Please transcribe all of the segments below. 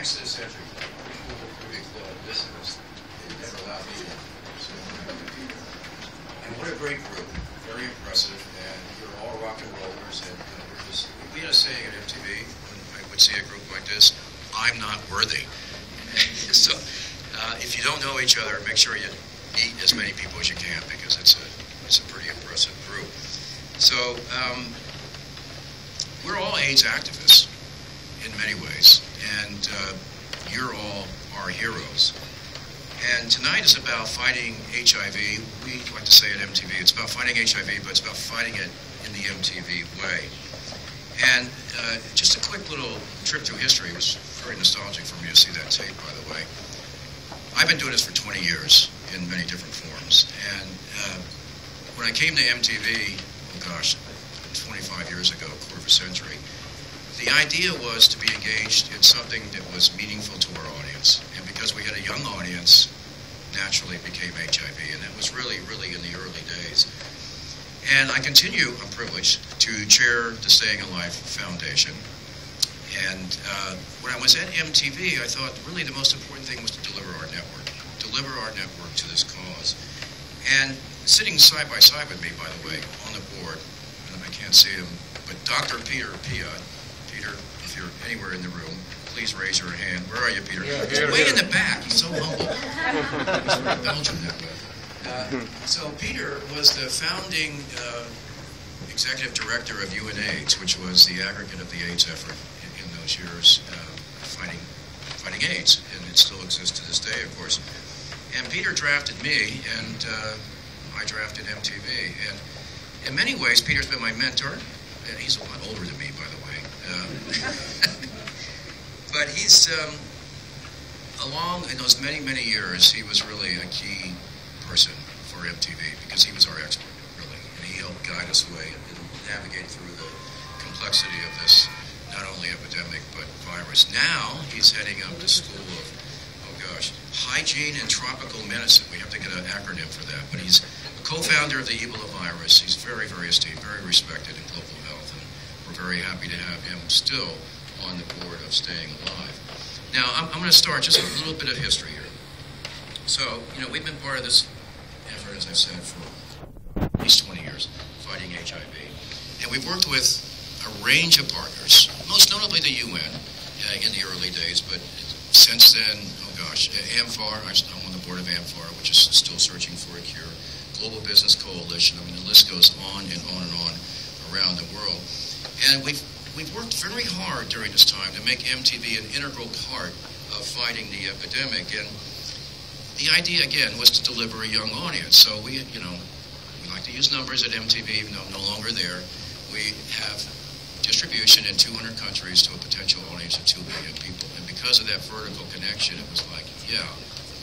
thanks to this entry, this was, it never allowed me in. And what a great group, very impressive, and you're all rock and rollers, and we're just, we had a saying at MTV, when I would see a group like this, I'm not worthy. So, if you don't know each other, make sure you meet as many people as you can, because it's a pretty impressive group. So, we're all AIDS activists in many ways, and you're all our heroes. And tonight is about fighting HIV. We like to say at MTV, it's about fighting HIV, but it's about fighting it in the MTV way. And just a quick little trip through history. It was very nostalgic for me to see that tape, by the way. I've been doing this for 20 years in many different forms. And when I came to MTV, oh gosh, 25 years ago, a quarter of a century, the idea was to be engaged in something that was meaningful to our audience. And because we had a young audience, naturally it became HIV. And that was really, really in the early days. And I continue, I'm privileged, to chair the Staying Alive Foundation. And when I was at MTV, I thought really the most important thing was to deliver our network to this cause. And sitting side by side with me, by the way, on the board, and I can't see him, but Dr. Peter Piot. Peter, if you're anywhere in the room, please raise your hand. Where are you, Peter? Yeah, He's way in the back. He's so humble. He's from Belgium that way. So Peter was the founding executive director of UNAIDS, which was the aggregate of the AIDS effort in those years, fighting AIDS, and it still exists to this day, of course. And Peter drafted me, and I drafted MTV. And in many ways, Peter's been my mentor, and he's a lot older than me, by the way. But he's, along in those many, many years, he was really a key person for MTV, because he was our expert, really. And he helped guide us away and navigate through the complexity of this, not only epidemic, but virus. Now, he's heading up the school of, oh gosh, hygiene and tropical medicine. We have to get an acronym for that. But he's a co-founder of the Ebola virus. He's very, very esteemed, very respected in global health. And we're very happy to have him still on the board of Staying Alive. Now, I'm going to start just a little bit of history here. So, we've been part of this effort, as I said, for at least 20 years, fighting HIV. And we've worked with a range of partners, most notably the UN in the early days, but since then, oh gosh, AMFAR, I'm on the board of AMFAR, which is still searching for a cure, Global Business Coalition, I mean, the list goes on and on and on around the world. And we've worked very hard during this time to make MTV an integral part of fighting the epidemic. And the idea, again, was to deliver a young audience. So we like to use numbers at MTV, even though I'm no longer there. We have distribution in 200 countries to a potential audience of 2 billion people. And because of that vertical connection, it was like, yeah,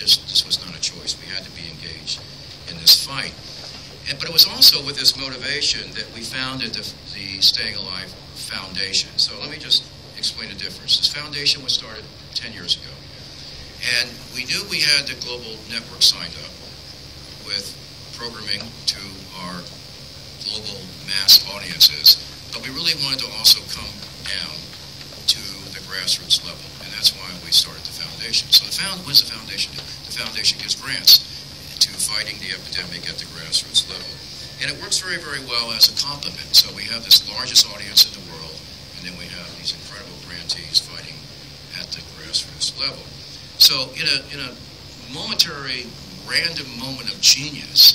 this was not a choice. We had to be engaged in this fight. But it was also with this motivation that we founded the Staying Alive Foundation. So let me just explain the difference. This foundation was started 10 years ago. And we knew we had the global network signed up with programming to our global mass audiences. But we really wanted to also come down to the grassroots level. And that's why we started the foundation. So what does the foundation do? The foundation gives grants to fighting the epidemic at the grassroots level. And it works very, very well as a complement. So we have this largest audience in the world, and then we have these incredible grantees fighting at the grassroots level. So in a momentary, random moment of genius,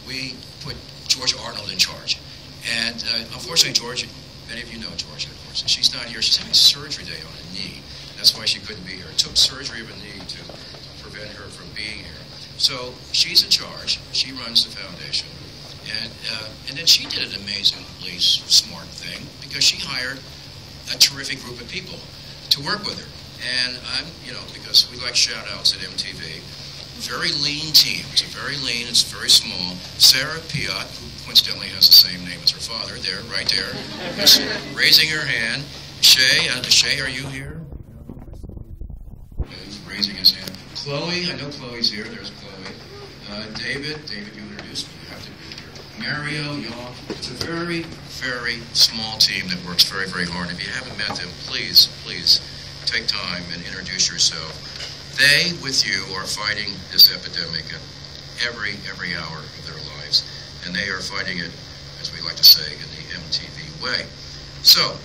we put George Arnold in charge. And unfortunately, George, many of you know George, of course, she's not here. She's having surgery today on a knee. That's why she couldn't be here. It took surgery of a knee to prevent her from being here. So she's in charge. She runs the foundation. And then she did an amazingly smart thing, because she hired a terrific group of people to work with her. And I'm, because we like shout-outs at MTV, very lean team. It's very lean. It's very small. Sarah Piot, who coincidentally has the same name as her father, right there, is raising her hand. Shay, are you here? He's raising his hand. Chloe, I know Chloe's here. There's Chloe. David, you introduced me. You have to be here. Mario, y'all. It's a very, very small team that works very, very hard. If you haven't met them, please take time and introduce yourself. They, with you, are fighting this epidemic at every hour of their lives, and they are fighting it, as we like to say, in the MTV way. So,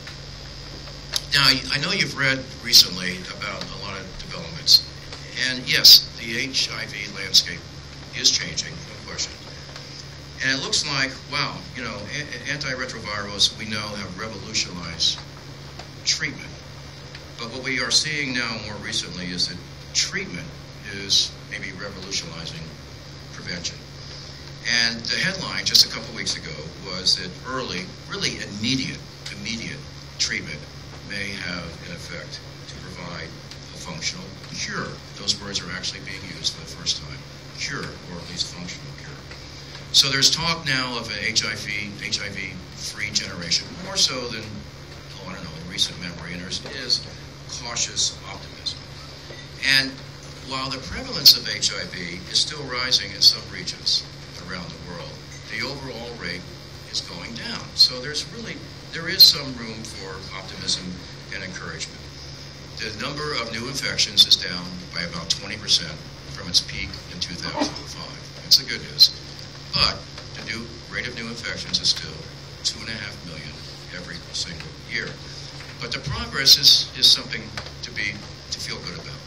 now I know you've read recently about a lot of developments, and yes, the HIV landscape is changing, no question. And it looks like, wow, you know, antiretrovirals, we know, have revolutionized treatment. But what we are seeing now more recently is that treatment is maybe revolutionizing prevention. And the headline just a couple weeks ago was that early, really immediate treatment may have an effect to provide a functional cure. Those words are actually being used for the first time. Cure, or at least functional cure. So there's talk now of an HIV-free generation, more so than, I don't know, in recent memory, and there is cautious optimism. And while the prevalence of HIV is still rising in some regions around the world, the overall rate is going down. So there is some room for optimism and encouragement. The number of new infections is down by about 20% from its peak in 2005. That's the good news. But the new rate of new infections is still 2.5 million every single year. But the progress is something to feel good about.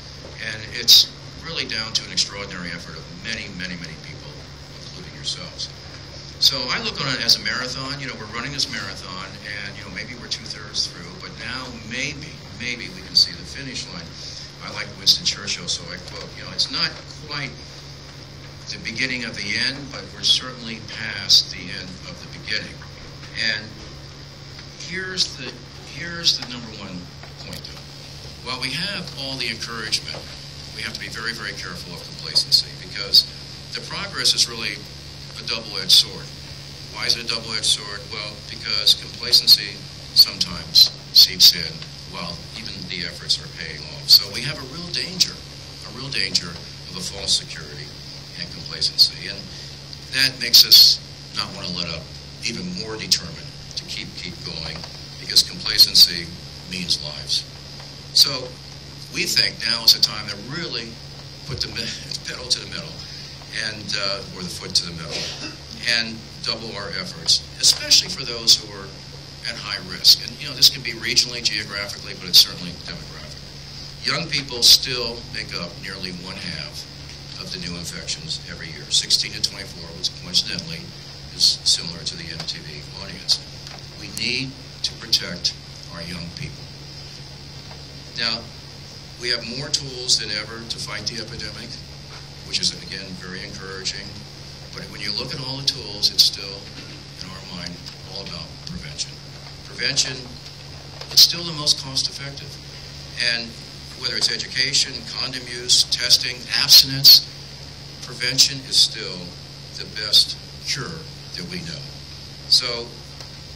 And it's really down to an extraordinary effort of many people, including yourselves. So I look on it as a marathon. You know, we're running this marathon, and, you know, maybe we're 2/3 through, but now maybe we can see the finish line. I like Winston Churchill, so I quote, you know, it's not quite the beginning of the end, but we're certainly past the end of the beginning. And here's the number one point, though. While we have all the encouragement, we have to be very careful of complacency, because the progress is really a double-edged sword. Why is it a double-edged sword? Well, because complacency sometimes seeps in while even the efforts are paying off. So we have a real danger of a false security and complacency. And that makes us not want to let up, even more determined to keep going, because complacency means lives. So we think now is the time to really put the pedal to the metal, and or the foot to the metal, and double our efforts, especially for those who are at high risk. And, you know, this can be regionally, geographically, but it's certainly demographic. Young people still make up nearly 1/2 of the new infections every year. 16 to 24, which coincidentally is similar to the MTV audience. We need to protect our young people. Now, we have more tools than ever to fight the epidemic, which is, again, very encouraging. But when you look at all the tools, it's still, in our mind, all about prevention. Prevention, it's still the most cost-effective. And whether it's education, condom use, testing, abstinence, prevention is still the best cure that we know. So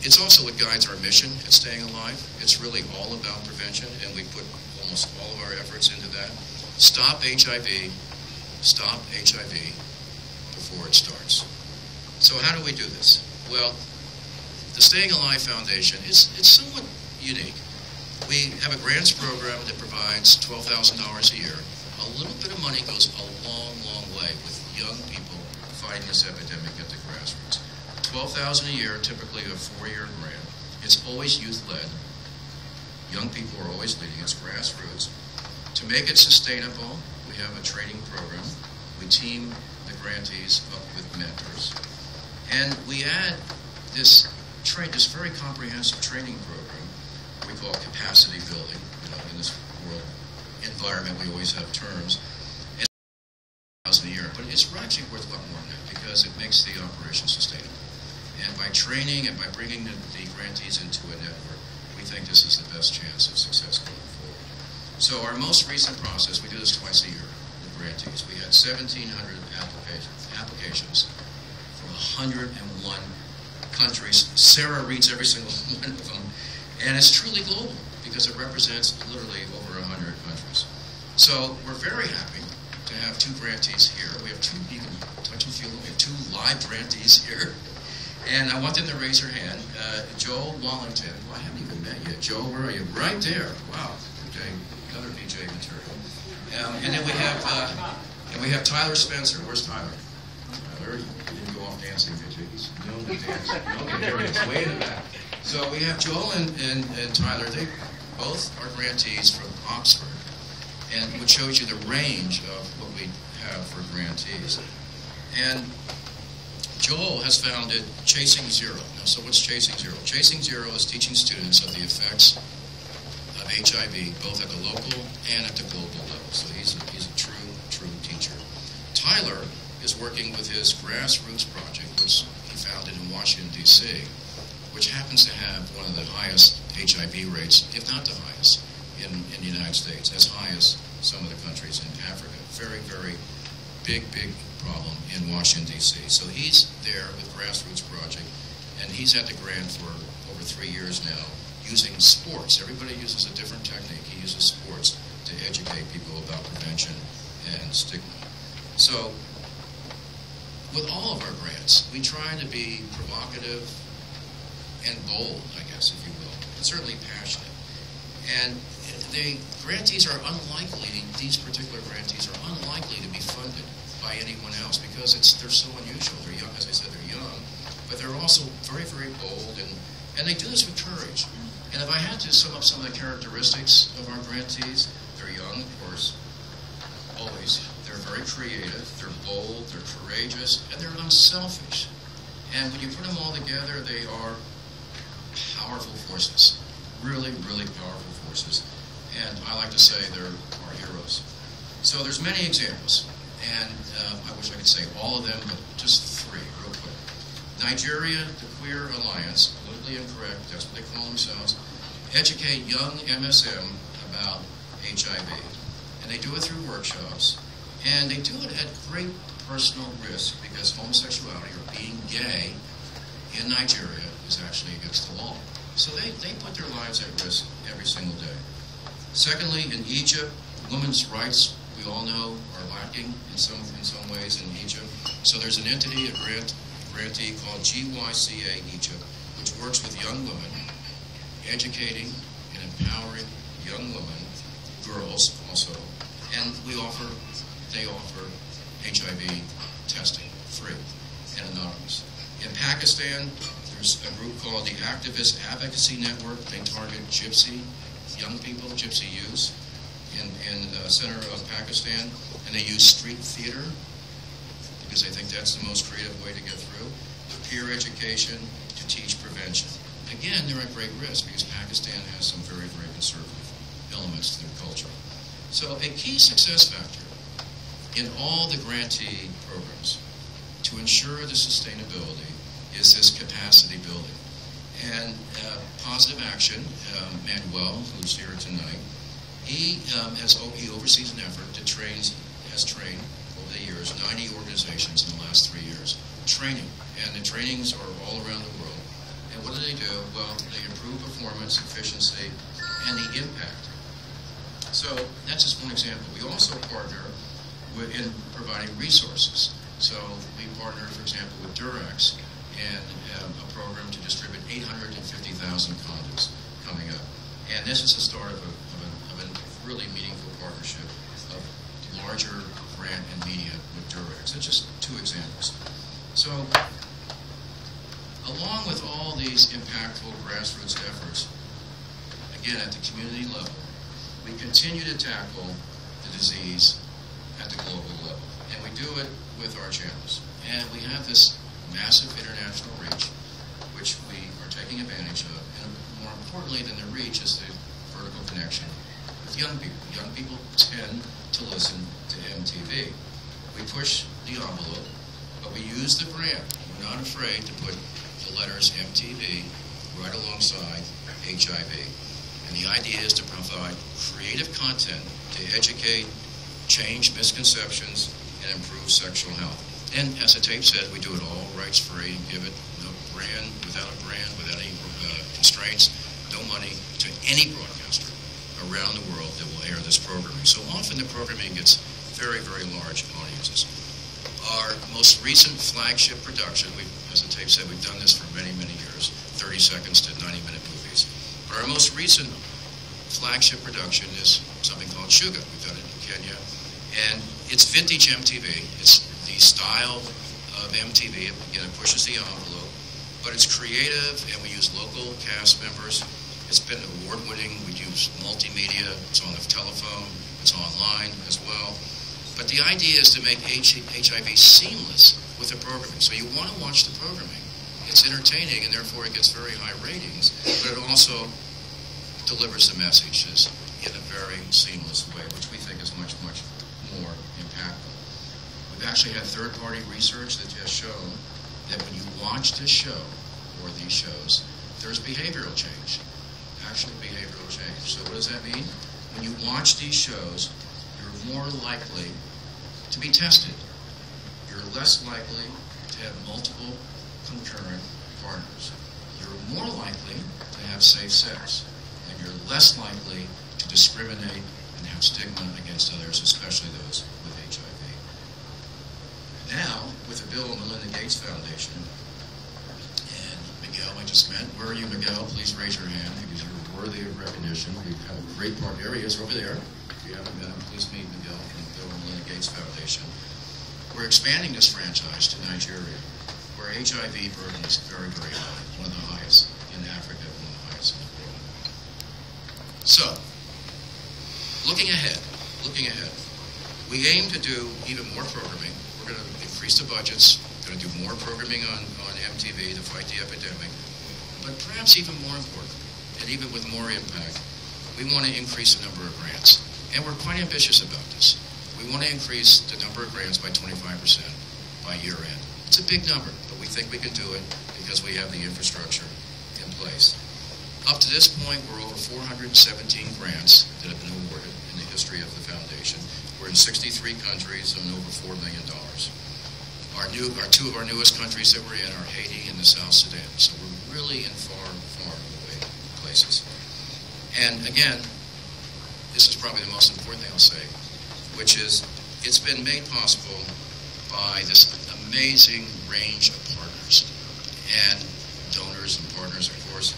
it's also what guides our mission at Staying Alive. It's really all about prevention, and we put almost all of our efforts into that. Stop HIV before it starts. So how do we do this? Well, the Staying Alive Foundation, it's somewhat unique. We have a grants program that provides $12,000 a year. A little bit of money goes a long way with young people fighting this epidemic at the grassroots. $12,000 a year, typically a 4-year grant. It's always youth-led. Young people are always leading. It's grassroots. To make it sustainable, we have a training program. We team the grantees up with mentors. And we add this very comprehensive training program we call capacity building. You know, in this world environment, we always have terms. And $1,000 a year, but it's actually worth a lot more than that, because it makes the operation sustainable. And by training and by bringing the grantees into a network, we think this is the best chance of success going forward. So our most recent process, we do this twice a year with grantees. We had 1,700 applications from 101 countries. Sarah reads every single one of them. And it's truly global, because it represents literally over 100 countries. So we're very happy to have 2 grantees here. We have 2, you can touch and feel them. We have 2 live grantees here. And I want them to raise their hand. Joel Wallington, well, I haven't even met yet. Joel, where are you? Right there. Wow. Okay. other DJ material. And then we have Tyler Spencer. Where's Tyler? Tyler, you didn't go off dancing, did you? He's known to dance. Okay, there he is, way in the back. So we have Joel and Tyler. They both are grantees from Oxford, and which shows you the range of what we have for grantees. And Joel has founded Chasing Zero. Now, so what's Chasing Zero? Chasing Zero is teaching students of the effects of HIV, both at the local and at the global level. So he's a true teacher. Tyler is working with his grassroots project, which he founded in Washington, D.C., which happens to have one of the highest HIV rates, if not the highest, in the United States, as high as some of the countries in Africa. Very, very big problem in Washington, D.C. So he's there with Grassroots Project, and he's had the grant for over 3 years now, using sports. Everybody uses a different technique. He uses sports to educate people about prevention and stigma. So with all of our grants, we try to be provocative and bold, I guess, if you will, and certainly passionate. And the grantees are unlikely, these particular grantees are unlikely to be funded by anyone else because they're so unusual. They're young, as I said, they're young, but they're also very, very bold, and they do this with courage. And if I had to sum up some of the characteristics of our grantees, they're young, of course, always. They're very creative, they're bold, they're courageous, and they're unselfish. And when you put them all together, they are powerful forces, really, really powerful forces. And I like to say they're our heroes. So there's many examples, and I wish I could say all of them, but just 3 real quick. Nigeria, the Queer Alliance, politically incorrect, that's what they call themselves, educate young MSM about HIV. And they do it through workshops, and they do it at great personal risk because homosexuality or being gay in Nigeria is actually against the law. So they put their lives at risk every single day. Secondly, in Egypt, women's rights, we all know, are lacking in some ways in Egypt. So there's an entity, a grantee called GYCA Egypt, which works with young women, educating and empowering young women, girls also, and they offer HIV testing, free and anonymous. In Pakistan, there's a group called the Activist Advocacy Network. They target gypsy young people, gypsy youths, in the center of Pakistan, and they use street theater because they think that's the most creative way to get through, with peer education to teach prevention. Again, they're at great risk because Pakistan has some very, very conservative elements to their culture. So a key success factor in all the grantee programs to ensure the sustainability is this capacity building. And Positive Action, Manuel, who's here tonight, he oversees an effort that has trained over the years 90 organizations in the last 3 years. Training, and the trainings are all around the world. And what do? Well, they improve performance, efficiency, and the impact. So that's just one example. We also partner in providing resources. So we partner, for example, with Durex and a program to distribute 850,000 condoms coming up. And this is the start of a really meaningful partnership of larger grant and media with Durex. That's just 2 examples. So along with all these impactful grassroots efforts, again, at the community level, we continue to tackle the disease at the global level. And we do it with our channels. And we have this massive international reach, which we are taking advantage of. And more importantly than the reach is the vertical connection with young people. Young people tend to listen to MTV. We push the envelope, but we use the brand. We're not afraid to put the letters MTV right alongside HIV. And the idea is to provide creative content to educate, change misconceptions, and improve sexual health. And as the tape said, we do it all rights-free and give it no brand, without any constraints, no money to any broadcaster around the world that will air this programming. So often the programming gets very, very large audiences. Our most recent flagship production, as the tape said, we've done this for many, many years, 30 seconds to 90-minute movies. But our most recent flagship production is something called Shuga. We've done it in Kenya. And it's vintage MTV. It's the style of MTV. Again, it pushes the envelope. But it's creative, and we use local cast members. It's been award-winning. We use multimedia. It's on the telephone. It's online as well. But the idea is to make HIV seamless with the programming. So you want to watch the programming. It's entertaining, and therefore it gets very high ratings. But it also delivers the messages in a very seamless way, which we think is much, much more impactful. We've actually had third-party research that has shown that when you watch this show, or these shows, there's behavioral change. Actual behavioral change. So what does that mean? When you watch these shows, you're more likely to be tested. You're less likely to have multiple concurrent partners. You're more likely to have safe sex. And you're less likely to discriminate and have stigma against others, especially those with HIV. Now, with the Bill and Melinda Gates Foundation, and Miguel I just met, where are you, Miguel? Please raise your hand because you're worthy of recognition. We've had a great part. There he is over there. If you haven't met him, please meet Miguel from the Bill and Melinda Gates Foundation. We're expanding this franchise to Nigeria, where HIV burden is very, very high, one of the highest in Africa, one of the highest in the world. So, looking ahead, we aim to do even more programming. We're going to increase the budgets, we're going to do more programming on MTV to fight the epidemic, but perhaps even more important, and even with more impact, we want to increase the number of grants. And we're quite ambitious about this. We want to increase the number of grants by 25% by year end. It's a big number, but we think we can do it because we have the infrastructure in place. Up to this point, we're over 417 grants that have been awarded in the history of the foundation. We're in 63 countries and over $4 million. Two of our newest countries that we're in are Haiti and the South Sudan. So we're really in far, far away places. And again, this is probably the most important thing I'll say, which is it's been made possible by this amazing range of partners and donors and partners, of course.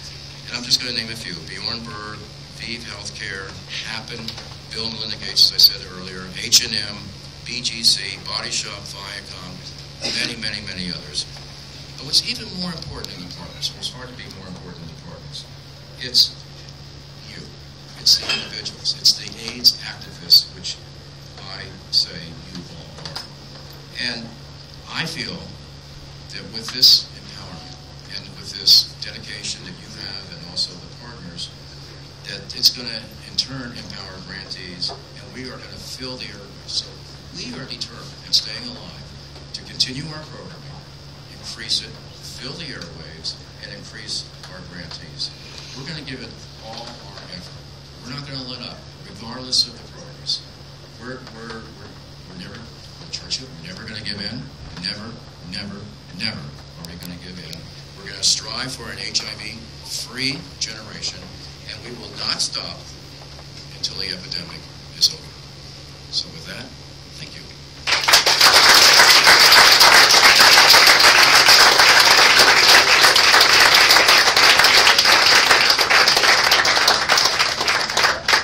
And I'm just going to name a few. Bjorn Berg, Vive Healthcare, Happen, Bill and Melinda Gates, as I said earlier, H&M, BGC, Body Shop, Viacom, many, many, many others. But what's even more important than the partners, it's hard to be more important than the partners, it's you. It's the individuals. It's the AIDS activists, which I say you all are. And I feel that with this empowerment and with this dedication that you have and also the partners, that it's going to in turn empower grantees, and we are going to fill the airways. So we are determined and staying alive to continue our programming, increase it, fill the airwaves, and increase our grantees. We're going to give it all our effort. We're not going to let up, regardless of the progress. We're never, Churchill, we're never going to give in. Never, never, never are we going to give in. We're going to strive for an HIV-free generation, and we will not stop until the epidemic is over. So with that, thank you.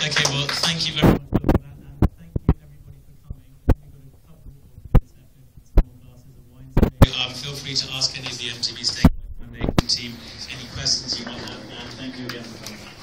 Okay, well, thank you very much for that, and thank you everybody for coming. We've got a couple more minutes left with some more glasses of wine. So, feel free to ask any of the MTV State Foundation team any questions you might have, and thank you again for coming.